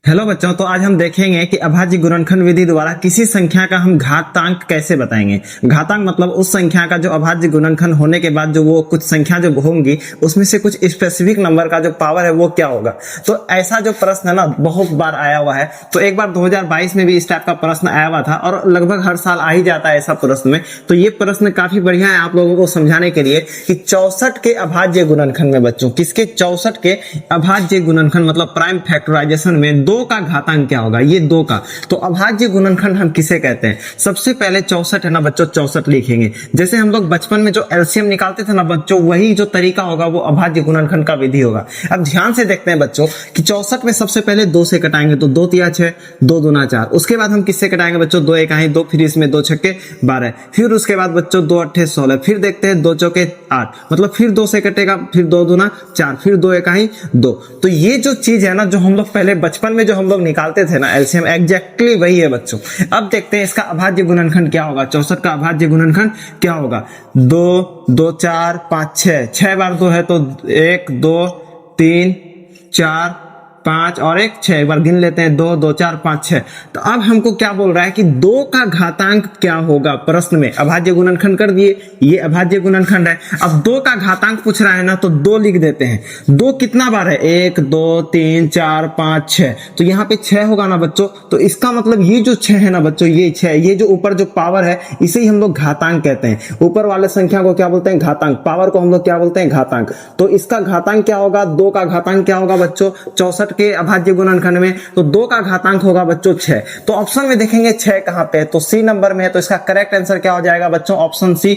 Hello बच्चों, तो आज हम देखेंगे कि अभाज्य गुणनखंड विधि द्वारा किसी संख्या का हम घातांक कैसे बताएंगे। घातांक मतलब उस संख्या का जो अभाज्य गुणनखंड होने के बाद जो वो कुछ संख्या जो होंगी उसमें से कुछ स्पेसिफिक नंबर का जो पावर है वो क्या होगा। तो ऐसा जो प्रश्न है ना बहुत बार आया हुआ है। तो एक बार 2022 में भी इस टाइप का प्रश्न आया हुआ था और लगभग हर साल आ ही जाता है ऐसा प्रश्न में। तो ये प्रश्न काफी बढ़िया है आप लोगों को समझाने के लिए कि 64 के अभाज्य गुणनखंड में बच्चों किसके 64 के अभाज्य गुणनखंड मतलब प्राइम फैक्टराइजेशन में 2 का घातांक क्या होगा। ये 2 का तो अभाज्य गुणनखंड हम किसे कहते हैं। सबसे पहले 64 है ना बच्चों, 64 लिखेंगे। जैसे हम लोग बचपन में जो एलसीएम निकालते थे ना बच्चों, वही जो तरीका होगा वो अभाज्य गुणनखंड का विधि होगा। अब ध्यान से देखते हैं बच्चों कि 64 में सबसे पहले 2 से कटाएंगे तो 2 तिया 6, 2 दूना 4। उसके बाद हम किससे कटाएंगे बच्चों, 2 एकाई 2, फिर इसमें 2 छक्के 12, फिर उसके बाद बच्चों 2 अट्ठे 16, फिर देखते हैं 2 चौके 8, मतलब फिर 2 से कटेगा, फिर 2 दूना 4, फिर 2 एकाई 2। तो ये जो चीज है ना जो हम लोग पहले बचपन में जो हम लोग निकालते थे ना एलसीएम, एग्जैक्टली वही है बच्चों। अब देखते हैं इसका अभाज्य गुणनखंड क्या होगा। 64 का अभाज्य गुणनखंड क्या होगा। 2 2 4 5 6, 6 बार 2 है तो 1 2 3 4 5 और 1 6, एक बार गिन लेते हैं 2 2 4 5 6। तो अब हमको क्या बोल रहा है कि 2 का घातांक क्या होगा। प्रश्न में अभाज्य गुणनखंड कर दिए, ये अभाज्य गुणनखंड है। अब 2 का घातांक पूछ रहा है ना तो 2 लिख देते हैं। 2 कितना बार है, 1 2 3 4 5 6, तो यहाँ पे 6 होगा ना बच्चों। तो इसका मतलब ये जो 6 है ना बच्चों, ये 6, ये जो ऊपर जो पावर है इसे ही हम लोग घातांक कहते हैं। ऊपर वाले संख्या को क्या बोलते हैं, घातांक। पावर को हम लोग क्या बोलते हैं, घातांक। तो इसका घातांक क्या होगा, 2 का घातांक क्या होगा बच्चों 64 के अभाज्य गुणनखंड में। तो 2 का घातांक होगा बच्चों 6। तो ऑप्शन में देखेंगे 6 कहां पे है, तो सी नंबर में है। तो इसका करेक्ट आंसर क्या हो जाएगा बच्चों, ऑप्शन सी।